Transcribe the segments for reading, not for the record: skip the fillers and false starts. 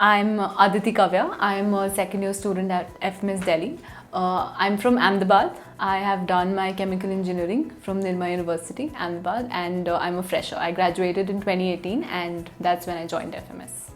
I'm Aditi Kaviya. I'm a second year student at FMS Delhi. I'm from Ahmedabad. I have done my chemical engineering from Nirma University, Ahmedabad, and I'm a fresher. I graduated in 2018 and that's when I joined FMS.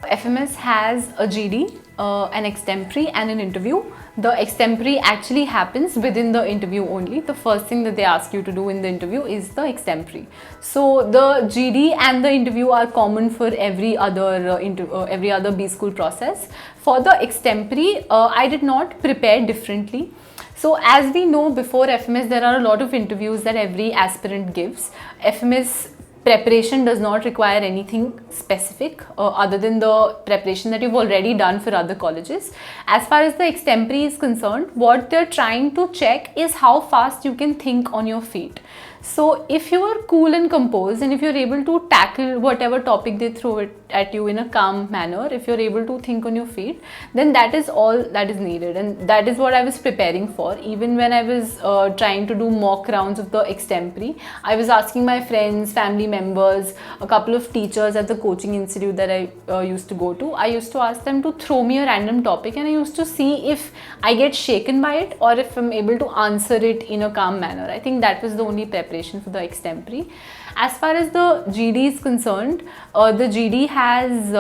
FMS has a GD, an extempore and an interview. The extempore actually happens within the interview only. The first thing that they ask you to do in the interview is the extempore. So the GD and the interview are common for every other B school process. For the extempore, I did not prepare differently. So as we know, before FMS there are a lot of interviews that every aspirant gives. FMS preparation does not require anything specific other than the preparation that you've already done for other colleges. As far as the extempore is concerned, what they're trying to check is how fast you can think on your feet. So if you are cool and composed and if you're able to tackle whatever topic they throw it at you in a calm manner, if you're able to think on your feet, then that is all that is needed, and that is what I was preparing for. Even when I was trying to do mock rounds of the extempore, I was asking my friends, family members, a couple of teachers at the coaching institute that I used to go to. I used to ask them to throw me a random topic and I used to see if I get shaken by it or if I'm able to answer it in a calm manner. I think that was the only preparation for the extempore. As far as the GD is concerned, the GD has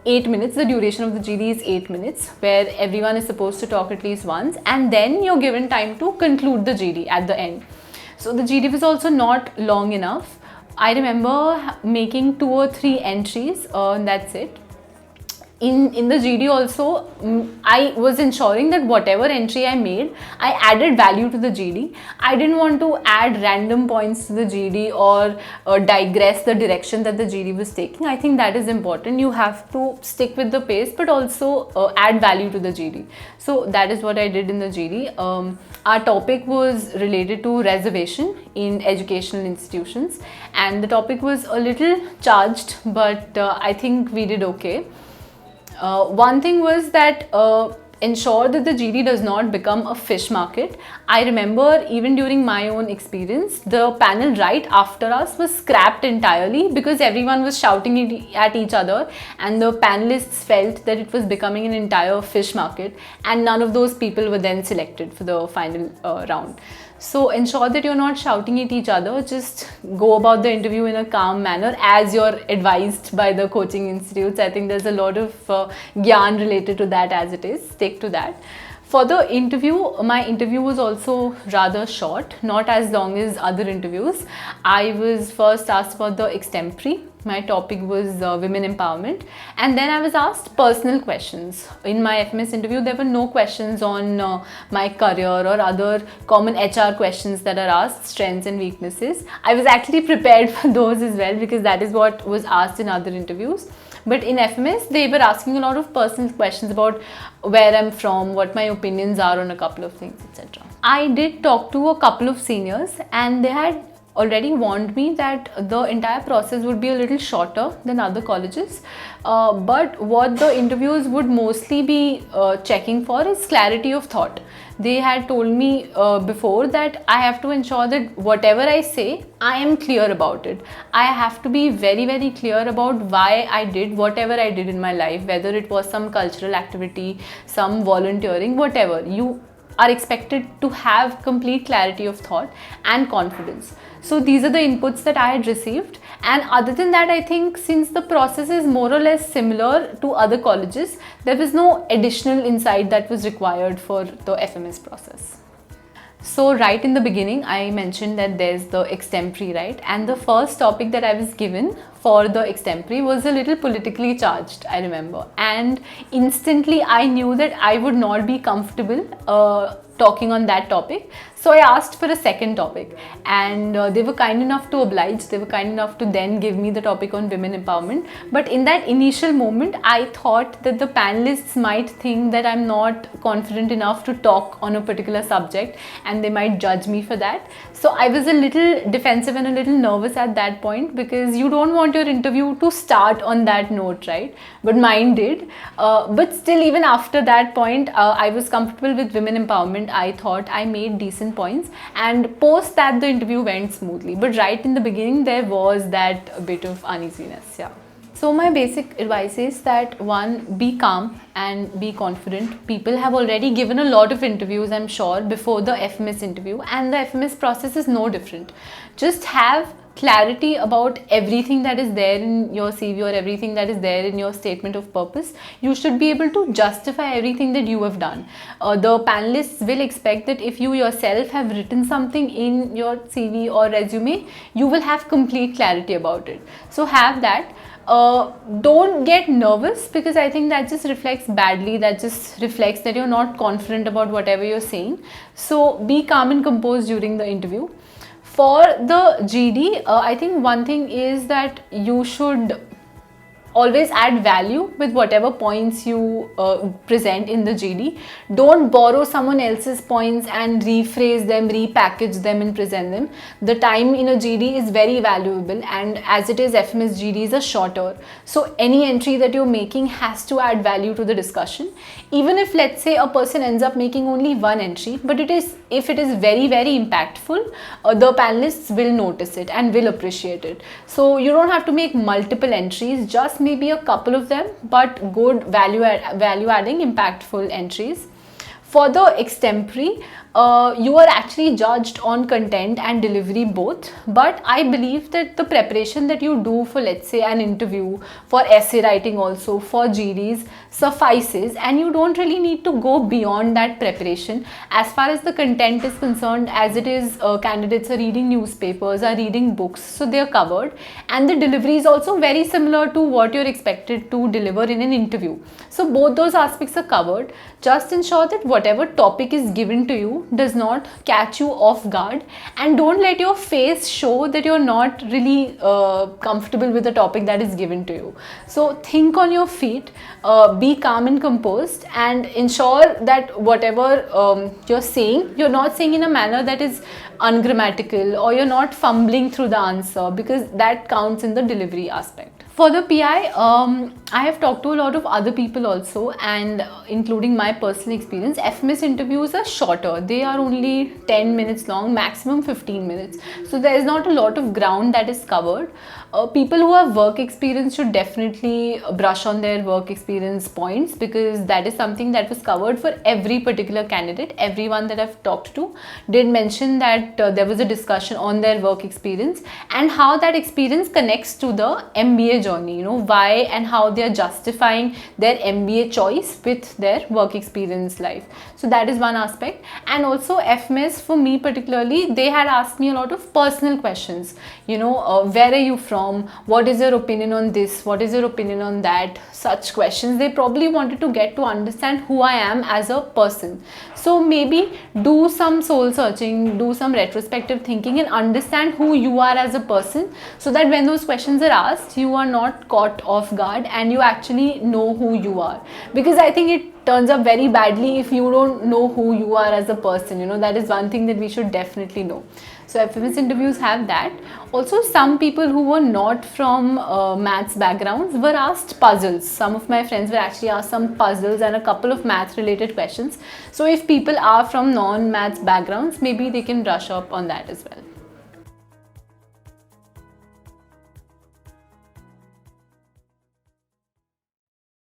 8 minutes. The duration of the GD is 8 minutes, where everyone is supposed to talk at least once, and then you're given time to conclude the GD at the end. So the GD was also not long enough. I remember making 2 or 3 entries, and that's it. In the GD also, I was ensuring that whatever entry I made, I added value to the GD. I didn't want to add random points to the GD or digress the direction that the GD was taking. I think that is important. You have to stick with the pace but also add value to the GD. So that is what I did in the GD. Our topic was related to reservation in educational institutions, and the topic was a little charged, but I think we did okay. One thing was that ensure that the GD does not become a fish market. I remember even during my own experience, the panel right after us was scrapped entirely because everyone was shouting at each other, and the panelists felt that it was becoming an entire fish market, and none of those people were then selected for the final round. So ensure that you're not shouting at each other. Just go about the interview in a calm manner as you're advised by the coaching institutes. I think there's a lot of gyan related to that as it is. Stick to that. For the interview, my interview was also rather short, not as long as other interviews. I was first asked about the extempore. My topic was women empowerment, and then I was asked personal questions. In my FMS interview, there were no questions on my career or other common HR questions that are asked, strengths and weaknesses. I was actually prepared for those as well because that is what was asked in other interviews. But in FMS, they were asking a lot of personal questions about where I'm from, what my opinions are on a couple of things, etc. I did talk to a couple of seniors, and they had already warned me that the entire process would be a little shorter than other colleges, but what the interviews would mostly be checking for is clarity of thought. They had told me before that I have to ensure that whatever I say, I am clear about it. I have to be very, very clear about why I did whatever I did in my life, whether it was some cultural activity, some volunteering, whatever. You are expected to have complete clarity of thought and confidence. So these are the inputs that I had received, and other than that, I think since the process is more or less similar to other colleges, there was no additional insight that was required for the FMS process. So right in the beginning, I mentioned that there's the extempore, right? And the first topic that I was given for the extempore was a little politically charged, I remember. And instantly I knew that I would not be comfortable talking on that topic. So I asked for a second topic, and they were kind enough to oblige. They were kind enough to then give me the topic on women empowerment. But in that initial moment, I thought that the panelists might think that I'm not confident enough to talk on a particular subject, and they might judge me for that. So I was a little defensive and a little nervous at that point, because you don't want want your interview to start on that note, right? But mine did. But still, even after that point, I was comfortable with women empowerment. I thought I made decent points, and post that the interview went smoothly. But right in the beginning, there was that bit of uneasiness. Yeah. So my basic advice is that, one, be calm and be confident. People have already given a lot of interviews, I'm sure, before the FMS interview, and the FMS process is no different. Just have clarity about everything that is there in your CV or everything that is there in your statement of purpose. You should be able to justify everything that you have done. The panelists will expect that if you yourself have written something in your CV or resume, you will have complete clarity about it. So have that. Don't get nervous, because I think that just reflects badly. That just reflects that you're not confident about whatever you're saying. So be calm and composed during the interview. For the GD, I think one thing is that you should always add value with whatever points you present in the GD. Don't borrow someone else's points and rephrase them, repackage them and present them. The time in a GD is very valuable, and as it is, FMS GDs are shorter. So any entry that you're making has to add value to the discussion. Even if, let's say, a person ends up making only one entry, but if it is very, very impactful, the panelists will notice it and will appreciate it. So you don't have to make multiple entries, just maybe a couple of them, but good value adding impactful entries. For the extempore, you are actually judged on content and delivery both, but I believe that the preparation that you do for, let's say, an interview, for essay writing also, for GDs suffices, and you don't really need to go beyond that preparation. As far as the content is concerned, as it is, candidates are reading newspapers, are reading books, so they are covered, and the delivery is also very similar to what you're expected to deliver in an interview. So both those aspects are covered. Just ensure that whatever topic is given to you does not catch you off guard, and don't let your face show that you're not really comfortable with the topic that is given to you. So think on your feet, be calm and composed, and ensure that whatever you're saying, you're not saying in a manner that is ungrammatical, or you're not fumbling through the answer, because that counts in the delivery aspect. For the PI, I have talked to a lot of other people also, and including my personal experience, FMS interviews are shorter. They are only 10 minutes long, maximum 15 minutes. So there is not a lot of ground that is covered. People who have work experience should definitely brush on their work experience points, because that is something that was covered for every particular candidate. Everyone that I've talked to did mention that there was a discussion on their work experience and how that experience connects to the MBA journey, why and how they are justifying their MBA choice with their work experience life. So that is one aspect. And also FMS, for me particularly, they had asked me a lot of personal questions. Where are you from? What is your opinion on this? What is your opinion on that? Such questions. They probably wanted to get to understand who I am as a person. So maybe do some soul searching, do some retrospective thinking, and understand who you are as a person, so that when those questions are asked, you are not caught off guard and you actually know who you are. Because I think it turns up very badly if you don't know who you are as a person. That is one thing that we should definitely know. So FMS interviews have that. Also, some people who were not from maths backgrounds were asked puzzles. Some of my friends were actually asked some puzzles and a couple of math related questions. So if people are from non-maths backgrounds, maybe they can brush up on that as well.